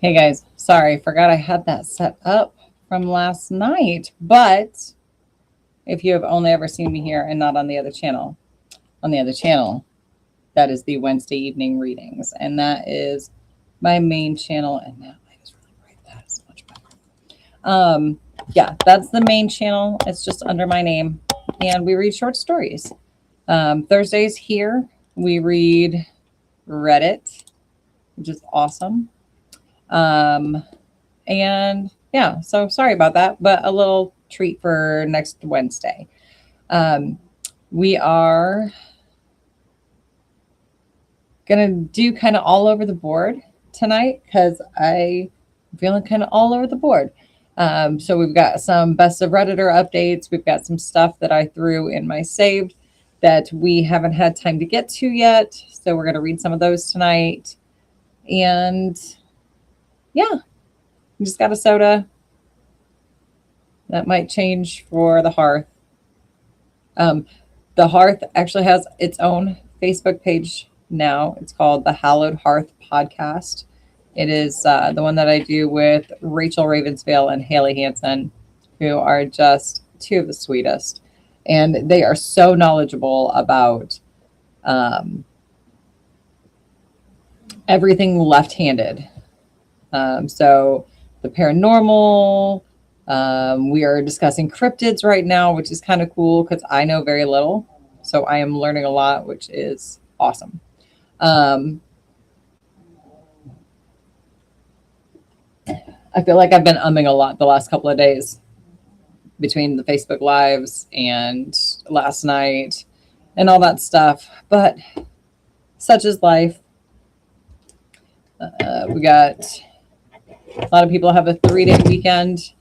Hey guys, sorry, forgot I had that set up from last night. But if you have only ever seen me here and not on the other channel, that is the Wednesday evening readings, and that is my main channel. And that light is really bright. That is much better. Yeah, that's the main channel. It's just under my name, and we read short stories. Thursdays here we read Reddit, which is awesome. And yeah, so sorry about that, but a little treat for next Wednesday. We are gonna do kind of all over the board tonight because I'm feeling kind of all over the board. So we've got some best of Redditor updates. We've got some stuff that I threw in my saved that we haven't had time to get to yet. So we're going to read some of those tonight. And yeah, we just got a soda. That might change for the hearth. The hearth actually has its own Facebook page now. It's called the Hallowed Hearth Podcast. It is the one that I do with Rachel Ravensvale and Haley Hansen, who are just two of the sweetest. And they are so knowledgeable about everything left-handed. So the paranormal, we are discussing cryptids right now, which is kind of cool because I know very little. So I am learning a lot, which is awesome. I feel like I've been umming a lot the last couple of days between the Facebook Lives and last night and all that stuff. But such is life. We got a lot of people have a 3-day weekend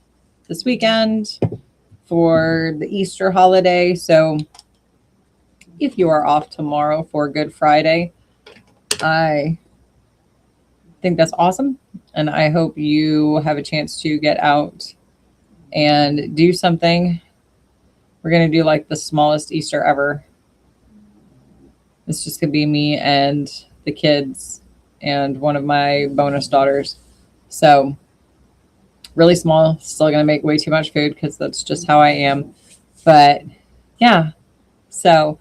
this weekend for the Easter holiday. So if you are off tomorrow for Good Friday, I think that's awesome. And I hope you have a chance to get out and do something. We're going to do like the smallest Easter ever. It's just going to be me and the kids and one of my bonus daughters. So really small, still going to make way too much food because that's just how I am. But yeah, so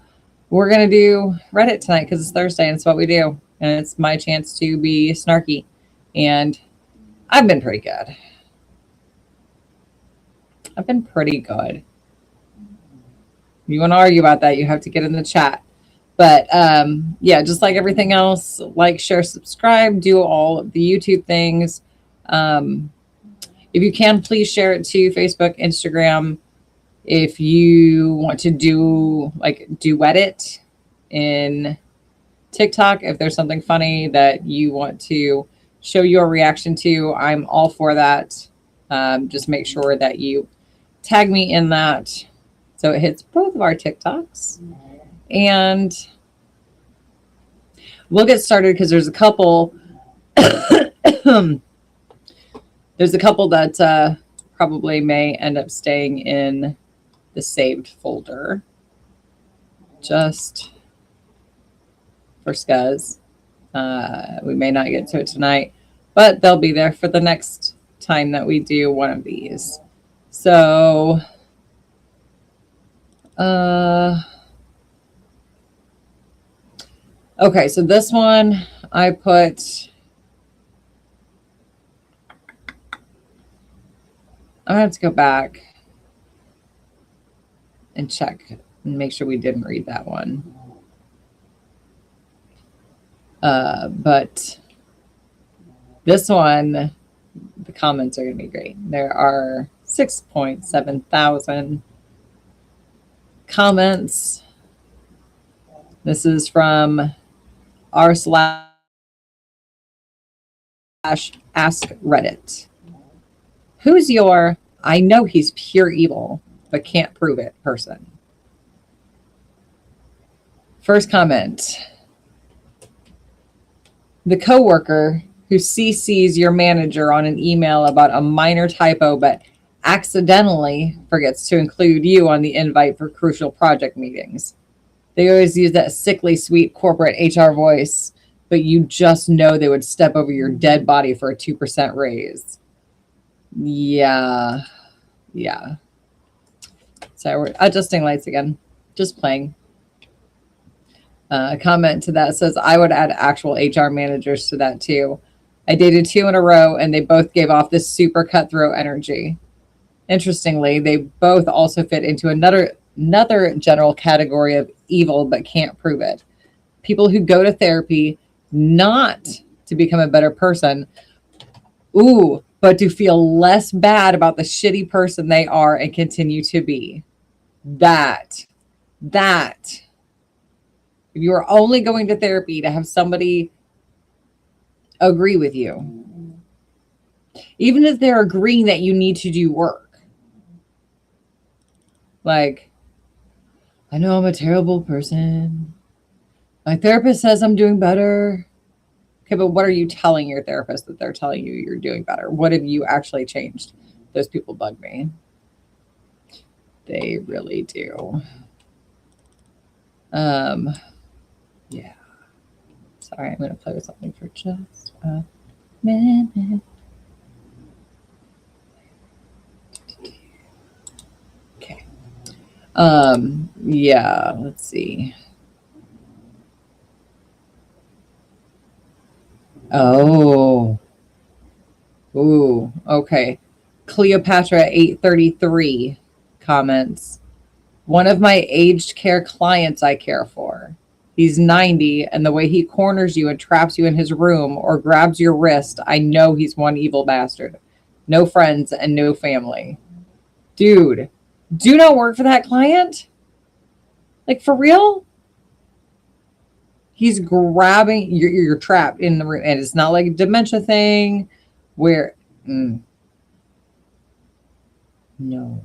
we're going to do Reddit tonight because it's Thursday and it's what we do. And it's my chance to be snarky. And I've been pretty good. I've been pretty good. If you want to argue about that, you have to get in the chat. But yeah, just like everything else, like, share, subscribe, do all of the YouTube things. If you can, please share it to Facebook, Instagram. If you want to do like duet it in TikTok, if there's something funny that you want to show your reaction to, I'm all for that. Just make sure that you tag me in that so it hits both of our TikToks. And we'll get started because there's a couple that probably may end up staying in the saved folder just for scuzz. We may not get to it tonight, but they'll be there for the next time that we do one of these. So okay, so this one I put, I have to go back and check and make sure we didn't read that one. But this one, the comments are going to be great. There are 6.7 thousand comments. This is from r/ask Reddit. Who's your I know he's pure evil, but can't prove it person? First comment. The coworker who CCs your manager on an email about a minor typo, but accidentally forgets to include you on the invite for crucial project meetings. They always use that sickly sweet corporate HR voice but you just know they would step over your dead body for a 2% raise. Yeah. Yeah. So we're adjusting lights again. Just playing. A comment to that says, I would add actual HR managers to that too. I dated 2 in a row and they both gave off this super cutthroat energy. Interestingly, they both also fit into another general category of evil but can't prove it. People who go to therapy not to become a better person, but to feel less bad about the shitty person they are and continue to be. That. If you are only going to therapy to have somebody agree with you, even if they're agreeing that you need to do work, like, I know I'm a terrible person. My therapist says I'm doing better. Okay, but what are you telling your therapist that they're telling you you're doing better? What have you actually changed? Those people bug me. They really do. Yeah. Sorry, I'm going to play with something for just a minute. Okay. Yeah, let's see. Oh. Ooh, okay. Cleopatra 833 comments. One of my aged care clients I care for. He's 90, and the way he corners you and traps you in his room or grabs your wrist, I know he's one evil bastard. No friends and no family. Dude, do not work for that client? Like, for real? He's grabbing, you're trapped in the room, and it's not like a dementia thing where, no.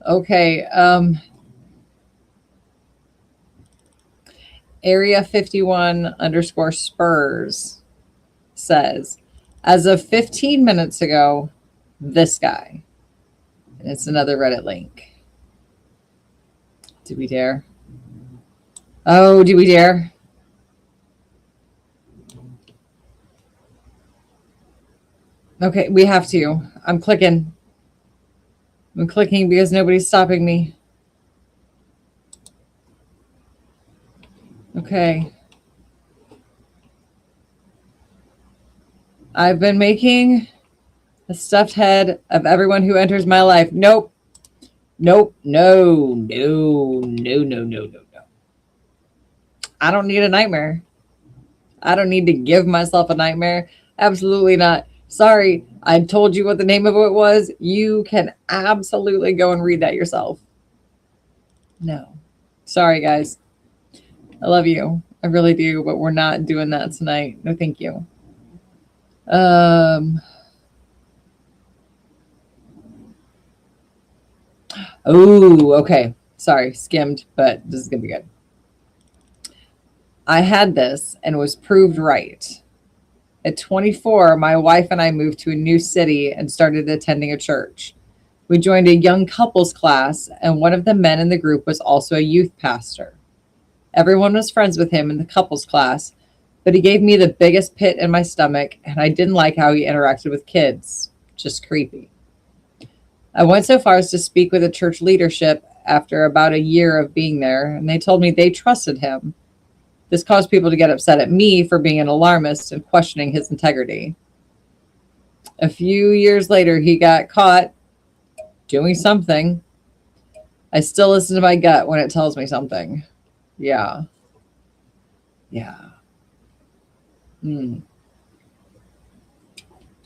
Okay. Area 51 _ Spurs says, as of 15 minutes ago, this guy. And it's another Reddit link. Do we dare? Oh, do we dare? Okay, we have to. I'm clicking. I'm clicking because nobody's stopping me. Okay. I've been making a stuffed head of everyone who enters my life. Nope. No. I don't need a nightmare. I don't need to give myself a nightmare. Absolutely not. Sorry, I told you what the name of it was. You can absolutely go and read that yourself. No. Sorry, guys. I love you. I really do, but we're not doing that tonight. No, thank you. Oh, okay. Sorry, skimmed, but this is going to be good. I had this and was proved right. At 24, my wife and I moved to a new city and started attending a church. We joined a young couples class, and one of the men in the group was also a youth pastor. Everyone was friends with him in the couples class, but he gave me the biggest pit in my stomach, and I didn't like how he interacted with kids. Just creepy. I went so far as to speak with the church leadership after about a year of being there, and they told me they trusted him. This caused people to get upset at me for being an alarmist and questioning his integrity. A few years later, he got caught doing something. I still listen to my gut when it tells me something. Yeah.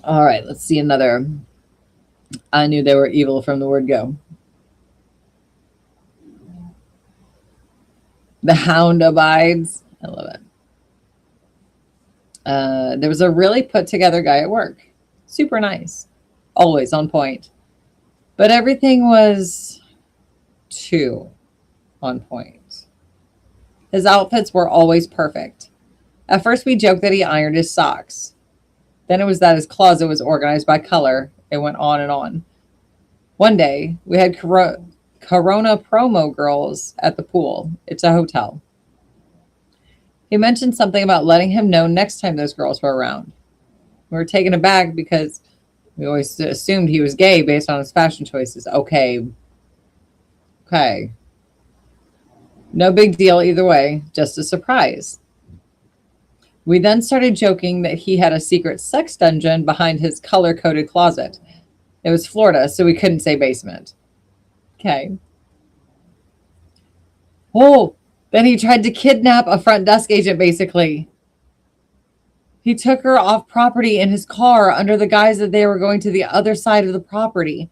All right, let's see another. I knew they were evil from the word go. The hound abides. I love it. There was a really put together guy at work. Super nice. Always on point. But everything was too on point. His outfits were always perfect. At first, we joked that he ironed his socks. Then it was that his closet was organized by color. It went on and on. One day, we had Corona promo girls at the pool. It's a hotel. He mentioned something about letting him know next time those girls were around. We were taken aback because we always assumed he was gay based on his fashion choices. Okay. No big deal either way, just a surprise. We then started joking that he had a secret sex dungeon behind his color-coded closet. It was Florida, so we couldn't say basement. Okay. Oh, then he tried to kidnap a front desk agent, basically. He took her off property in his car under the guise that they were going to the other side of the property.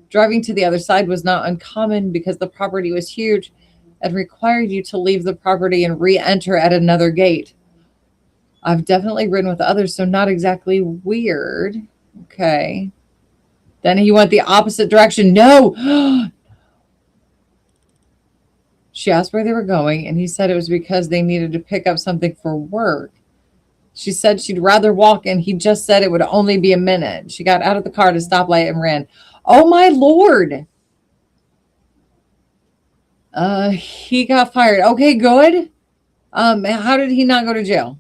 Driving to the other side was not uncommon because the property was huge and required you to leave the property and re-enter at another gate. I've definitely ridden with others, so not exactly weird. Okay. Then he went the opposite direction. No! She asked where they were going, and he said it was because they needed to pick up something for work. She said she'd rather walk, and he just said it would only be a minute. She got out of the car at a stoplight and ran. Oh, my Lord. He got fired. Okay, good. How did he not go to jail?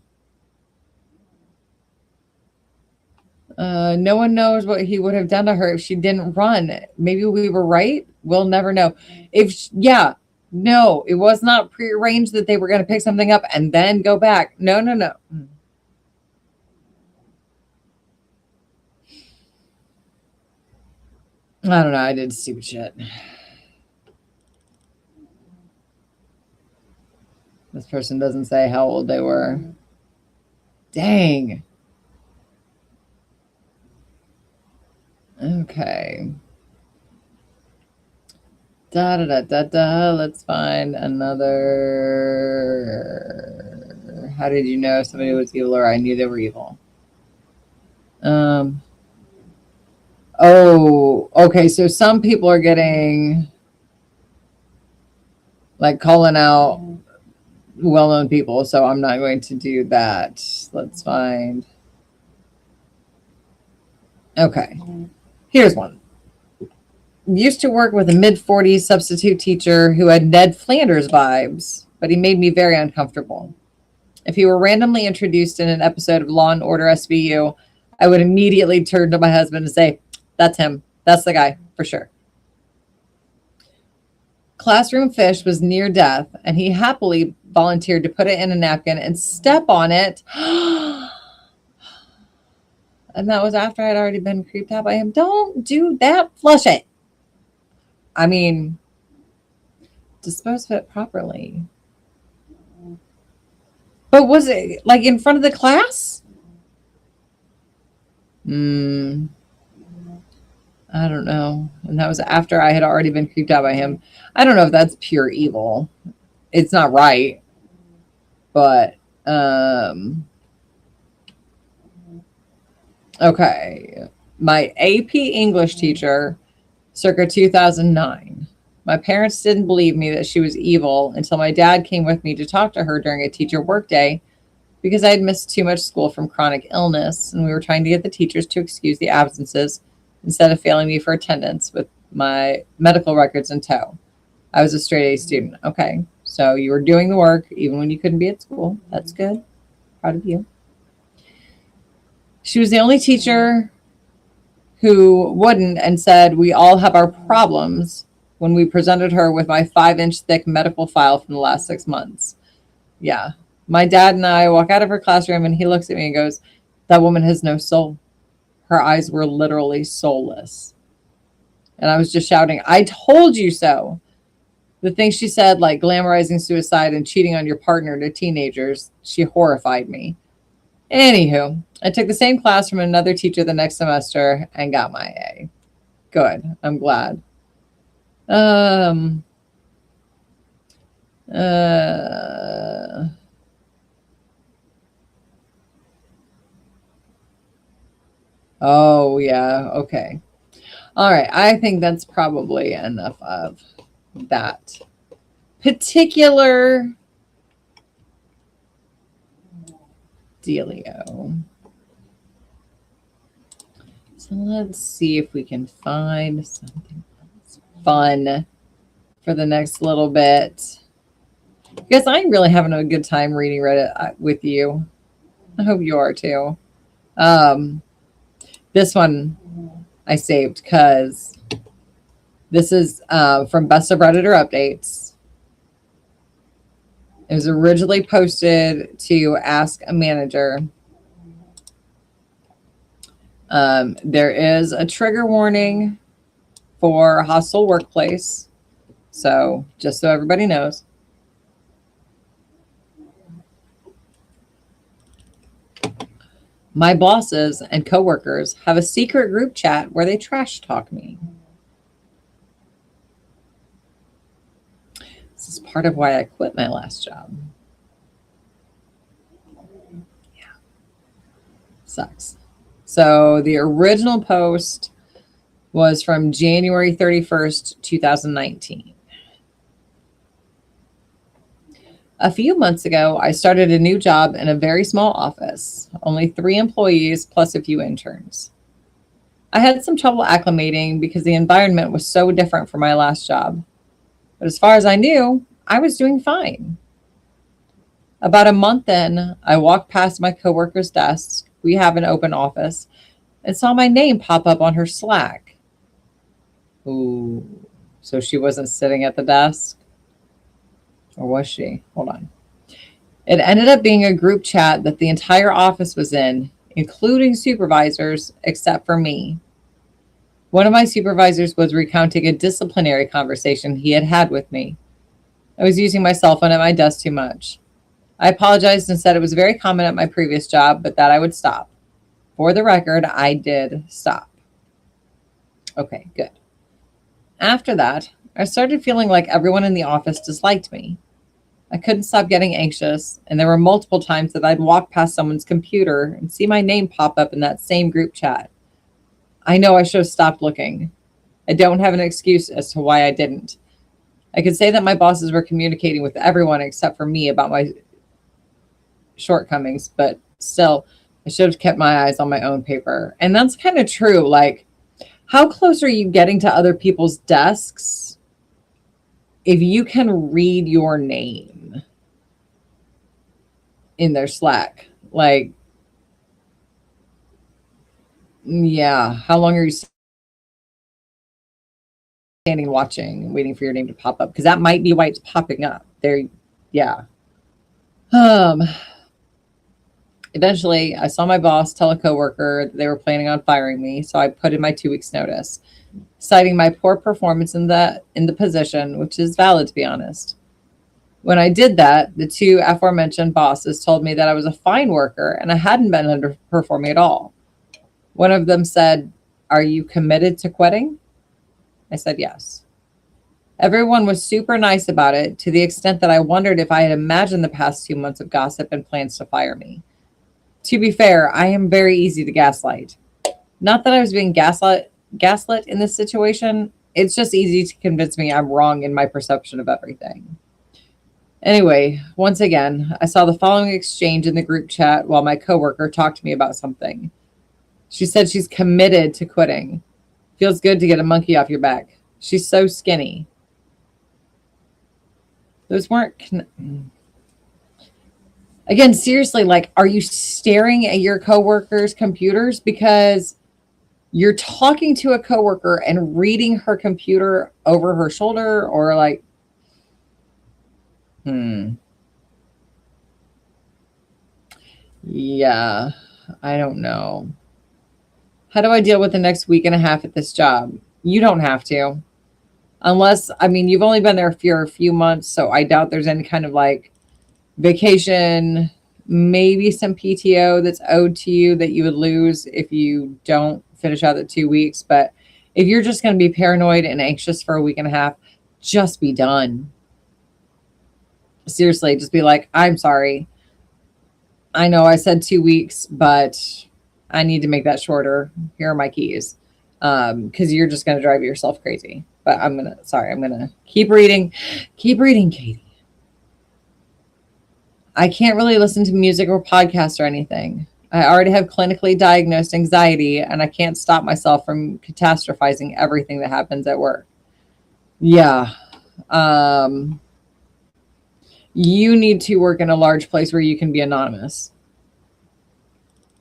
No one knows what he would have done to her if she didn't run. Maybe we were right. We'll never know. No, it was not prearranged that they were going to pick something up and then go back. No. I don't know. I did stupid shit. This person doesn't say how old they were. Dang. Okay. Let's find another. How did you know somebody was evil or I knew they were evil? Oh, okay. So some people are getting like calling out well-known people. So I'm not going to do that. Let's find. Okay. Here's one. Used to work with a mid-40s substitute teacher who had Ned Flanders vibes, but he made me very uncomfortable. If he were randomly introduced in an episode of Law & Order SVU, I would immediately turn to my husband and say, that's him. That's the guy, for sure. Classroom fish was near death, and he happily volunteered to put it in a napkin and step on it. And that was after I'd already been creeped out by him. Don't do that. Flush it. I mean, dispose of it properly. But was it like in front of the class? I don't know. And that was after I had already been creeped out by him. I don't know if that's pure evil. It's not right. But, okay. My AP English teacher, circa 2009. My parents didn't believe me that she was evil until my dad came with me to talk to her during a teacher workday because I had missed too much school from chronic illness, and we were trying to get the teachers to excuse the absences instead of failing me for attendance with my medical records in tow. I was a straight A student. Okay, so you were doing the work even when you couldn't be at school. That's good. Proud of you. She was the only teacher who wouldn't and said, we all have our problems when we presented her with my 5-inch thick medical file from the last 6 months. Yeah. My dad and I walk out of her classroom and he looks at me and goes, that woman has no soul. Her eyes were literally soulless. And I was just shouting, I told you so. The things she said, like glamorizing suicide and cheating on your partner to teenagers, she horrified me. Anywho, I took the same class from another teacher the next semester and got my A. Good. I'm glad. Oh, yeah. Okay. All right. I think that's probably enough of that particular dealio. So let's see if we can find something else fun for the next little bit. Because I'm really having a good time reading Reddit with you. I hope you are too. This one I saved because this is from Best of Redditor Updates. It was originally posted to Ask a Manager. There is a trigger warning for a hostile workplace. So just so everybody knows. My bosses and coworkers have a secret group chat where they trash talk me. This is part of why I quit my last job. Yeah. Sucks. So the original post was from January 31st, 2019. A few months ago, I started a new job in a very small office, only 3 employees plus a few interns. I had some trouble acclimating because the environment was so different from my last job. But as far as I knew, I was doing fine. About a month in, I walked past my coworker's desk. We have an open office, and saw my name pop up on her Slack. Ooh, so she wasn't sitting at the desk? Or was she? Hold on. It ended up being a group chat that the entire office was in, including supervisors, except for me. One of my supervisors was recounting a disciplinary conversation he had had with me. I was using my cell phone at my desk too much. I apologized and said it was very common at my previous job, but that I would stop. For the record, I did stop. Okay, good. After that, I started feeling like everyone in the office disliked me. I couldn't stop getting anxious, and there were multiple times that I'd walk past someone's computer and see my name pop up in that same group chat. I know I should have stopped looking. I don't have an excuse as to why I didn't. I could say that my bosses were communicating with everyone except for me about my shortcomings, but still, I should have kept my eyes on my own paper. And that's kind of true. Like, how close are you getting to other people's desks if you can read your name in their Slack? Like, yeah, how long are you standing watching, waiting for your name to pop up? Because that might be why it's popping up. There, yeah. Eventually, I saw my boss tell a coworker that they were planning on firing me, so I put in my 2 weeks notice, citing my poor performance in the position, which is valid to be honest. When I did that, the 2 aforementioned bosses told me that I was a fine worker and I hadn't been underperforming at all. One of them said, "Are you committed to quitting?" I said yes. Everyone was super nice about it, to the extent that I wondered if I had imagined the past 2 months of gossip and plans to fire me. To be fair, I am very easy to gaslight. Not that I was being gaslit in this situation. It's just easy to convince me I'm wrong in my perception of everything. Anyway, once again, I saw the following exchange in the group chat while my coworker talked to me about something. She said she's committed to quitting. Feels good to get a monkey off your back. She's so skinny. Those weren't... Again, seriously, like, are you staring at your coworkers' computers because you're talking to a coworker and reading her computer over her shoulder, or like, yeah, I don't know. How do I deal with the next week and a half at this job? You don't have to. Unless, I mean, you've only been there for a few months, so I doubt there's any kind of like vacation, maybe some PTO that's owed to you that you would lose if you don't finish out the 2 weeks. But if you're just going to be paranoid and anxious for a week and a half, just be done. Seriously, just be like, I'm sorry. I know I said 2 weeks, but I need to make that shorter. Here are my keys. Because you're just going to drive yourself crazy. But I'm going to keep reading. Keep reading, Katie. I can't really listen to music or podcasts or anything. I already have clinically diagnosed anxiety, and I can't stop myself from catastrophizing everything that happens at work. Yeah. Um, you need to work in a large place where you can be anonymous.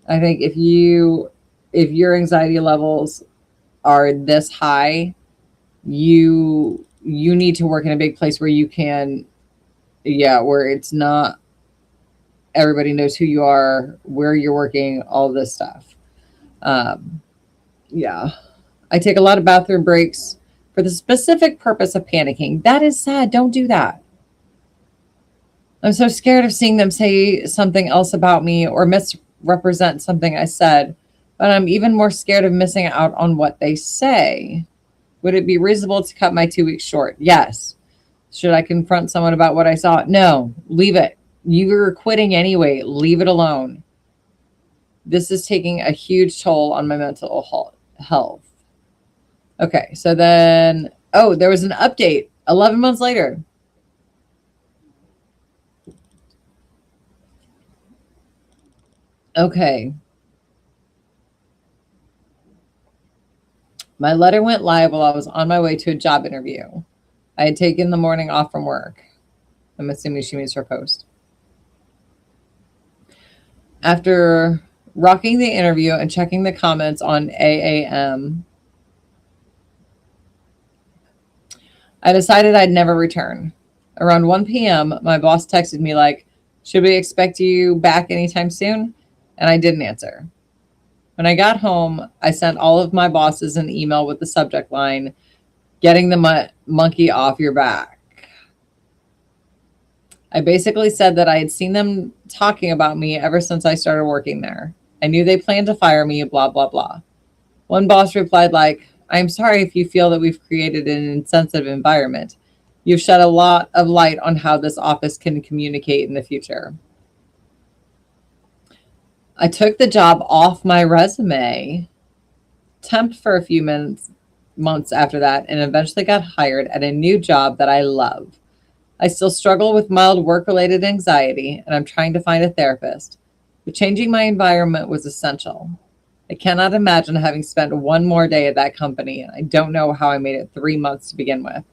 I think if your anxiety levels are this high, you need to work in a big place where you can, where it's not everybody knows who you are, where you're working, all this stuff. Yeah. I take a lot of bathroom breaks for the specific purpose of panicking. That is sad. Don't do that. I'm so scared of seeing them say something else about me or misrepresent something I said, but I'm even more scared of missing out on what they say. Would it be reasonable to cut my 2 weeks short? Yes. Should I confront someone about what I saw? No. Leave it. You were quitting anyway. Leave it alone. This is taking a huge toll on my mental health. Okay, so then, there was an update 11 months later. Okay. My letter went live while I was on my way to a job interview. I had taken the morning off from work. I'm assuming she means her post. After rocking the interview and checking the comments on AAM, I decided I'd never return. Around 1 p.m., my boss texted me like, should we expect you back anytime soon? And I didn't answer. When I got home, I sent all of my bosses an email with the subject line, getting the monkey off your back. I basically said that I had seen them talking about me ever since I started working there. I knew they planned to fire me, blah, blah, blah. One boss replied like, I'm sorry if you feel that we've created an insensitive environment. You've shed a lot of light on how this office can communicate in the future. I took the job off my resume, temped for a few months after that, and eventually got hired at a new job that I love. I still struggle with mild work-related anxiety, and I'm trying to find a therapist. But changing my environment was essential. I cannot imagine having spent one more day at that company, and I don't know how I made it 3 months to begin with.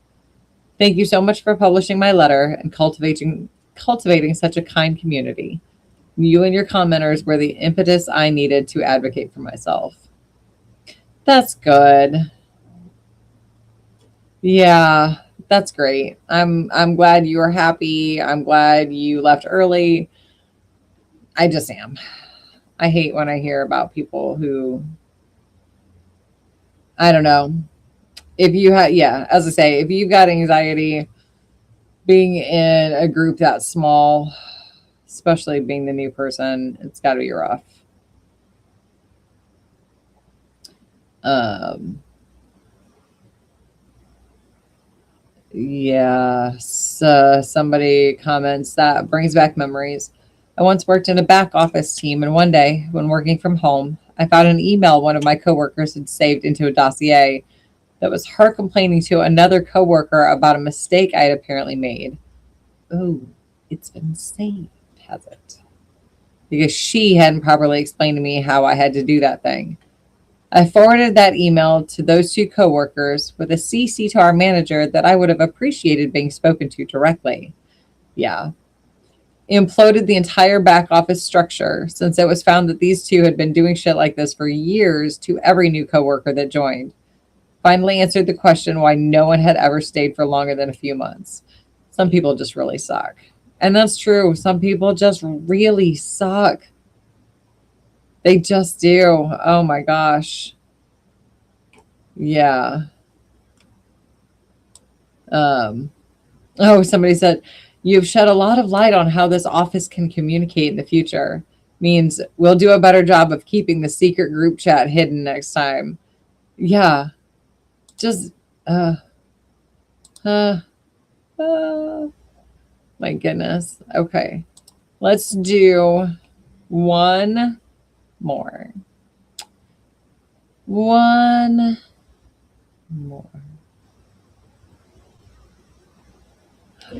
Thank you so much for publishing my letter and cultivating such a kind community. You and your commenters were the impetus I needed to advocate for myself. That's good. Yeah, that's great. I'm glad you were happy. I'm glad you left early. I just am. I hate when I hear about people who, I don't know. If you have, as I say, if you've got anxiety, being in a group that small, especially being the new person, it's got to be rough. Somebody comments that brings back memories. I once worked in a back office team, and one day, when working from home, I found an email one of my coworkers had saved into a dossier that was her complaining to another coworker about a mistake I had apparently made. Oh, it's been saved, has it? Because she hadn't properly explained to me how I had to do that thing. I forwarded that email to those two coworkers with a CC to our manager that I would have appreciated being spoken to directly. Yeah. Imploded the entire back office structure since it was found that these two had been doing shit like this for years to every new coworker that joined. Finally answered the question why no one had ever stayed for longer than a few months. Some people just really suck. And that's true. Some people just really suck. They just do. Oh my gosh. Yeah. Somebody said, you've shed a lot of light on how this office can communicate in the future. Means we'll do a better job of keeping the secret group chat hidden next time. Yeah. Just, my goodness. Okay. Let's do one more. One more.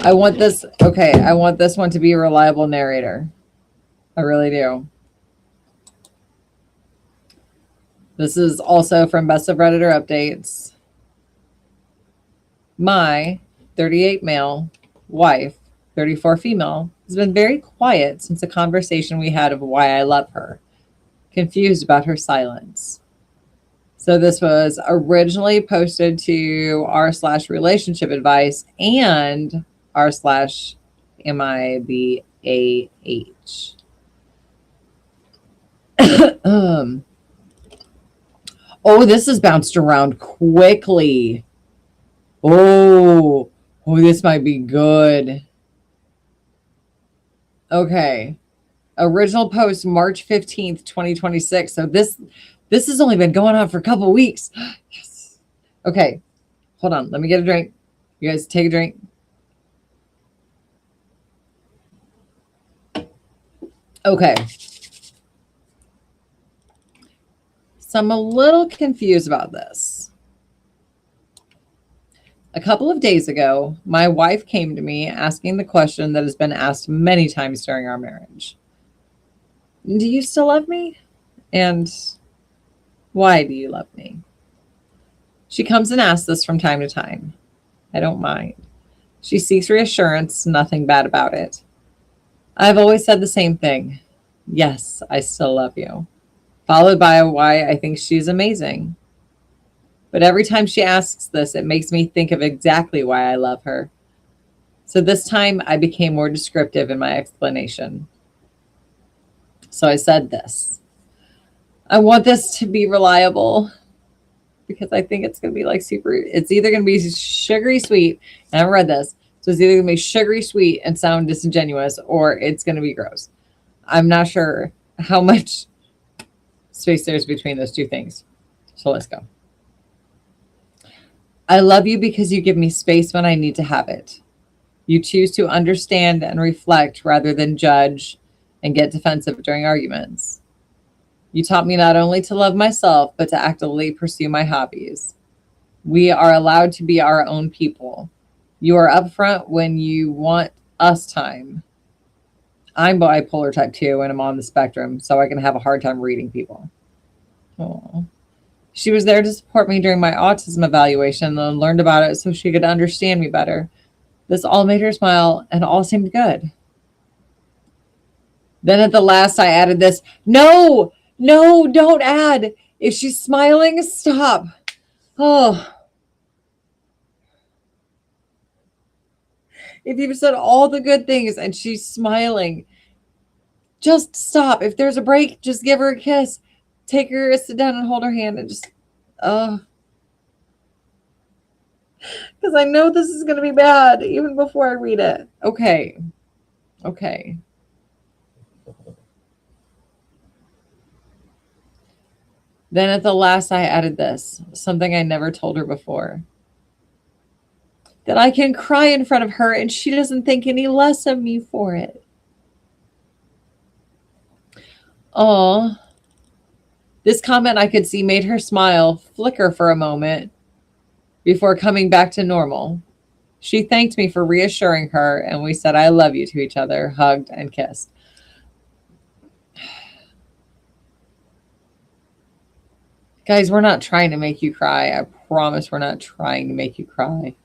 I want this one to be a reliable narrator. I really do. This is also from Best of Redditor Updates. My 38 male wife, 34 female, has been very quiet since the conversation we had of why I love her. Confused about her silence. So this was originally posted to r/relationship advice and r/MIBAH. Oh, this has bounced around quickly. Oh, this might be good. Okay. Original post March 15th, 2026. So this has only been going on for a couple of weeks. Yes. Okay. Hold on. Let me get a drink. You guys take a drink. Okay. So I'm a little confused about this. A couple of days ago, my wife came to me asking the question that has been asked many times during our marriage. Do you still love me? And why do you love me? She comes and asks this from time to time. I don't mind. She seeks reassurance, nothing bad about it. I've always said the same thing. Yes, I still love you. Followed by why I think she's amazing. But every time she asks this, it makes me think of exactly why I love her. So this time I became more descriptive in my explanation. So I said this. I want this to be reliable because I think it's going to be like it's either going to be sugary sweet, and I read this, so it's either going to be sugary sweet and sound disingenuous, or it's going to be gross. I'm not sure how much space there's between those two things. So let's go. I love you because you give me space when I need to have it. You choose to understand and reflect rather than judge and get defensive during arguments. You taught me not only to love myself, but to actively pursue my hobbies. We are allowed to be our own people. You are upfront when you want us time. I'm bipolar type 2 and I'm on the spectrum, so I can have a hard time reading people. Aww. She was there to support me during my autism evaluation and learned about it so she could understand me better. This all made her smile and all seemed good. Then at the last, I added this. No, don't add. If she's smiling, stop. Oh. If you've said all the good things and she's smiling, just stop. If there's a break, just give her a kiss. Take her, sit down and hold her hand and just, because I know this is going to be bad even before I read it. Okay. Then at the last, I added this, something I never told her before. That I can cry in front of her and she doesn't think any less of me for it. Oh, this comment I could see made her smile flicker for a moment before coming back to normal. She thanked me for reassuring her, and we said I love you to each other, hugged and kissed. Guys, we're not trying to make you cry. I promise we're not trying to make you cry.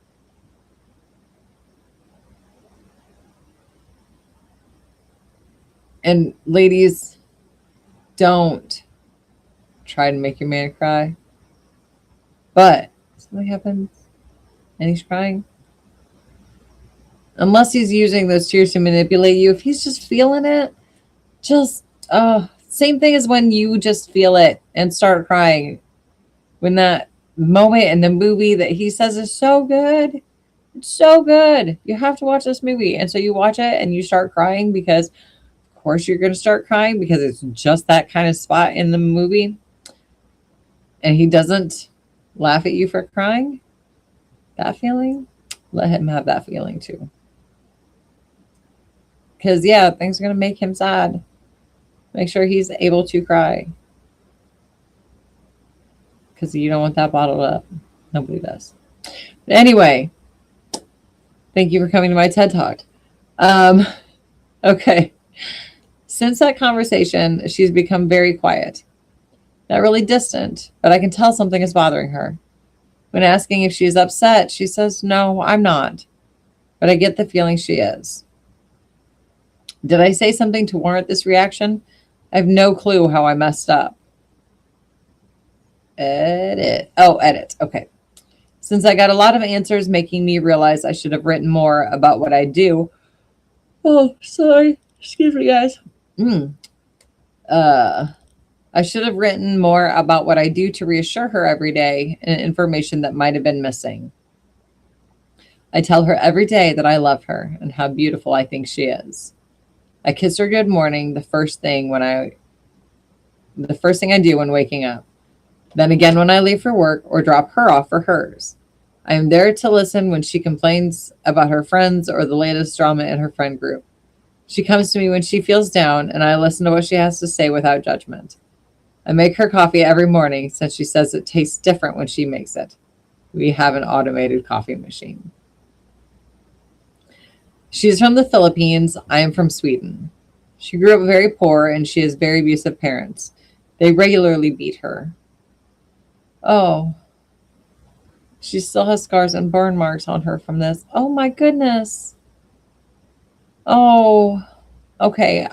And ladies, don't try to make your man cry. But something happens and he's crying. Unless he's using those tears to manipulate you, if he's just feeling it, just same thing as when you just feel it and start crying. When that moment in the movie that he says is so good. It's so good. You have to watch this movie. And so you watch it and you start crying because of course you're going to start crying because it's just that kind of spot in the movie. And he doesn't laugh at you for crying. That feeling, let him have that feeling too. Because yeah, things are going to make him sad. Make sure he's able to cry. Because you don't want that bottled up. Nobody does. But anyway, thank you for coming to my TED Talk. Okay. Since that conversation, she's become very quiet. not really distant, but I can tell something is bothering her. When asking if she is upset, she says, "No, I'm not," but I get the feeling she is. Did I say something to warrant this reaction? I have no clue how I messed up. Edit. Oh, edit. Okay. Since I got a lot of answers making me realize I should have written more about what I do. Oh, sorry. Excuse me, guys. Uh, I should have written more about what I do to reassure her every day and information that might have been missing. I tell her every day that I love her and how beautiful I think she is. I kiss her good morning the first thing I do when waking up. Then again when I leave for work or drop her off for hers. I am there to listen when she complains about her friends or the latest drama in her friend group. She comes to me when she feels down, and I listen to what she has to say without judgment. I make her coffee every morning since she says it tastes different when she makes it. We have an automated coffee machine. She is from the Philippines. I am from Sweden. She grew up very poor and she has very abusive parents. They regularly beat her. Oh, she still has scars and burn marks on her from this. Oh my goodness. Oh, okay.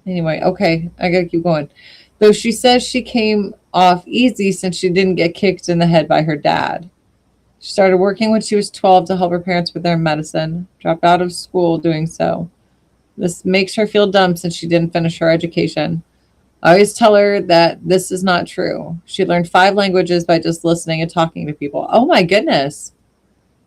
Anyway, okay. I gotta keep going. Though she says she came off easy since she didn't get kicked in the head by her dad. She started working when she was 12 to help her parents with their medicine, dropped out of school doing so. This makes her feel dumb since she didn't finish her education. I always tell her that this is not true. She learned 5 languages by just listening and talking to people. Oh my goodness.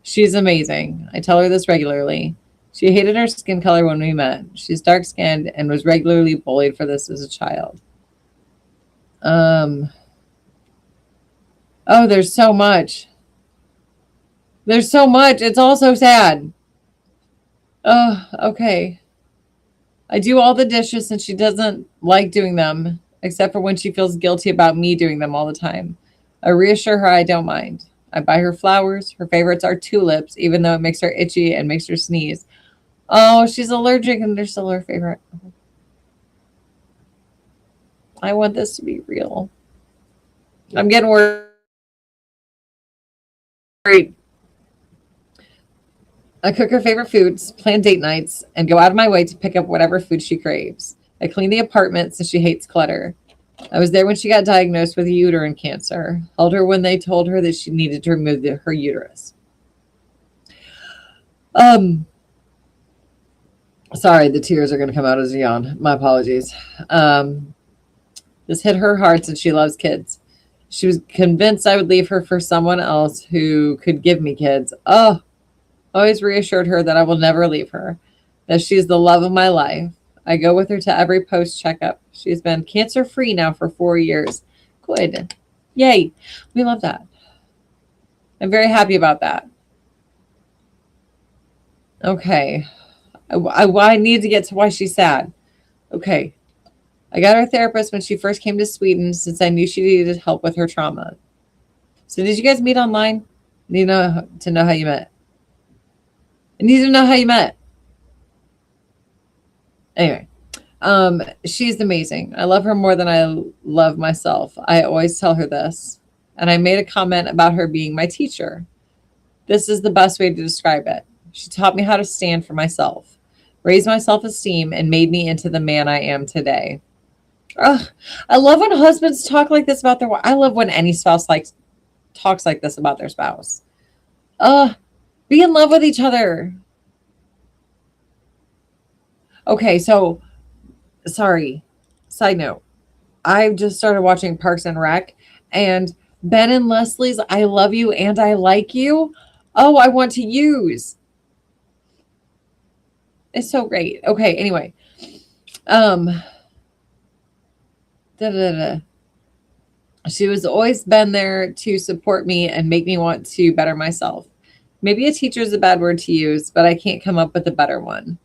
She's amazing. I tell her this regularly. She hated her skin color when we met. She's dark skinned and was regularly bullied for this as a child. Oh, there's so much. There's so much. It's all so sad. Oh, okay. I do all the dishes and she doesn't like doing them, except for when she feels guilty about me doing them all the time. I reassure her I don't mind. I buy her flowers. Her favorites are tulips, even though it makes her itchy and makes her sneeze. Oh, she's allergic and they're still her favorite. I want this to be real. I'm getting worried. I cook her favorite foods, plan date nights, and go out of my way to pick up whatever food she craves. I clean the apartment since she hates clutter. I was there when she got diagnosed with uterine cancer. Held her when they told her that she needed to remove her uterus. Sorry, the tears are going to come out as a yawn. My apologies. This hit her hard since she loves kids. She was convinced I would leave her for someone else who could give me kids. Oh, always reassured her that I will never leave her, that she's the love of my life. I go with her to every post checkup. She's been cancer free now for 4 years. Good. Yay. We love that. I'm very happy about that. Okay. I need to get to why she's sad. Okay. I got her therapist when she first came to Sweden since I knew she needed help with her trauma. So did you guys meet online? I need to know how you met. I need to know how you met. Anyway, she's amazing. I love her more than I love myself. I always tell her this. And I made a comment about her being my teacher. This is the best way to describe it. She taught me how to stand for myself, raised my self-esteem, and made me into the man I am today. Ugh, I love when husbands talk like this about their wife. I love when any spouse talks like this about their spouse. Be in love with each other. Okay, so sorry. Side note. I've just started watching Parks and Rec, and Ben and Leslie's "I love you and I like you." Oh, I want to use. It's so great. Okay, anyway. She was always been there to support me and make me want to better myself. Maybe a teacher is a bad word to use, but I can't come up with a better one.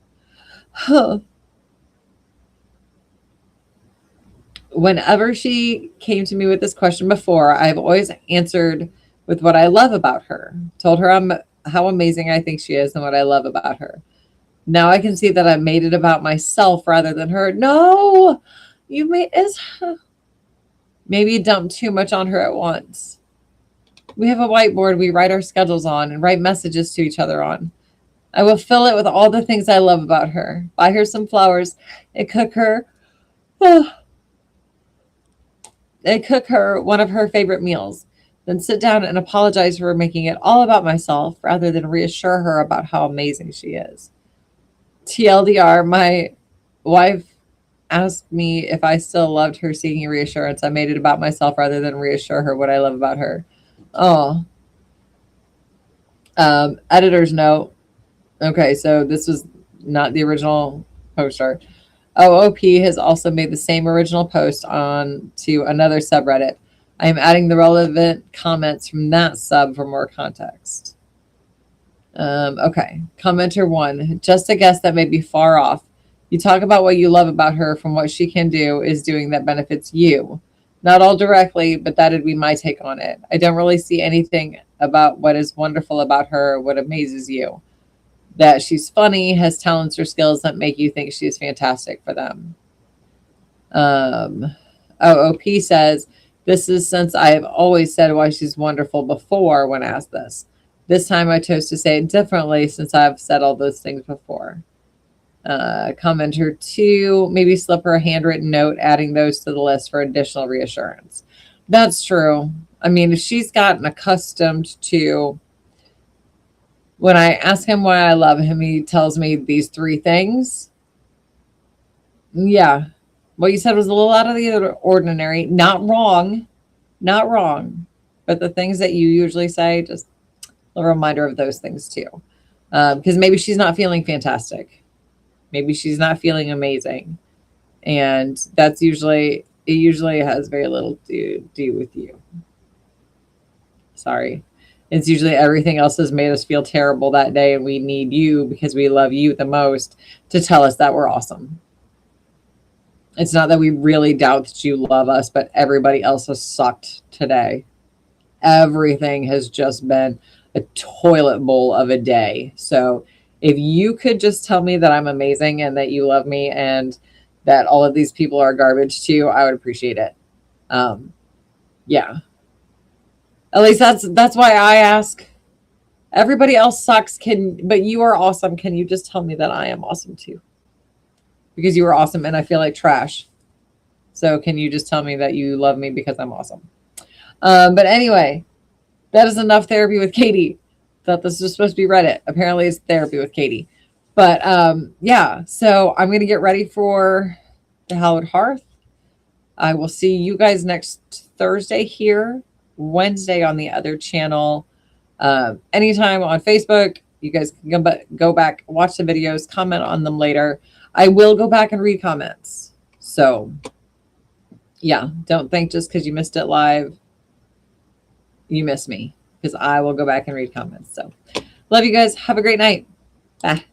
Whenever she came to me with this question before, I've always answered with what I love about her. Told her how amazing I think she is and what I love about her. Now I can see that I made it about myself rather than her. No, you made it. Maybe dump too much on her at once. We have a whiteboard we write our schedules on and write messages to each other on. I will fill it with all the things I love about her. Buy her some flowers and cook her one of her favorite meals. Then sit down and apologize for making it all about myself rather than reassure her about how amazing she is. TLDR, my wife asked me if I still loved her seeking reassurance. I made it about myself rather than reassure her what I love about her. Oh. Editor's note. Okay, so this was not the original poster. OOP has also made the same original post on to another subreddit. I am adding the relevant comments from that sub for more context. Okay, commenter 1. Just a guess that may be far off. You talk about what you love about her from what she can do is doing that benefits you. Not all directly, but that'd be my take on it. I don't really see anything about what is wonderful about her, what amazes you. That she's funny, has talents or skills that make you think she's fantastic for them. OOP says, this is since I have always said why she's wonderful before when asked this. This time I chose to say it differently since I've said all those things before. Commenter 2, maybe slip her a handwritten note, adding those to the list for additional reassurance. That's true. I mean, if she's gotten accustomed to, when I ask him why I love him, he tells me these 3 things. Yeah. What you said was a little out of the ordinary. Not wrong. Not wrong. But the things that you usually say, just a reminder of those things too. Because maybe she's not feeling fantastic. Maybe she's not feeling amazing. And it usually has very little to do with you. Sorry. It's usually everything else has made us feel terrible that day, and we need you because we love you the most to tell us that we're awesome. It's not that we really doubt that you love us, but everybody else has sucked today. Everything has just been a toilet bowl of a day. So if you could just tell me that I'm amazing and that you love me and that all of these people are garbage too, I would appreciate it. Yeah. At least that's why I ask. Everybody else sucks, but you are awesome. Can you just tell me that I am awesome too? Because you are awesome and I feel like trash. So can you just tell me that you love me because I'm awesome? But anyway, that is enough therapy with Katie. Thought this was supposed to be Reddit. Apparently it's therapy with Katie. But yeah, so I'm going to get ready for the Hallowed Hearth. I will see you guys next Thursday here, Wednesday on the other channel. Anytime on Facebook, you guys can go back, watch the videos, comment on them later. I will go back and read comments. So yeah, don't think just because you missed it live, you miss me, because I will go back and read comments. So love you guys. Have a great night. Bye.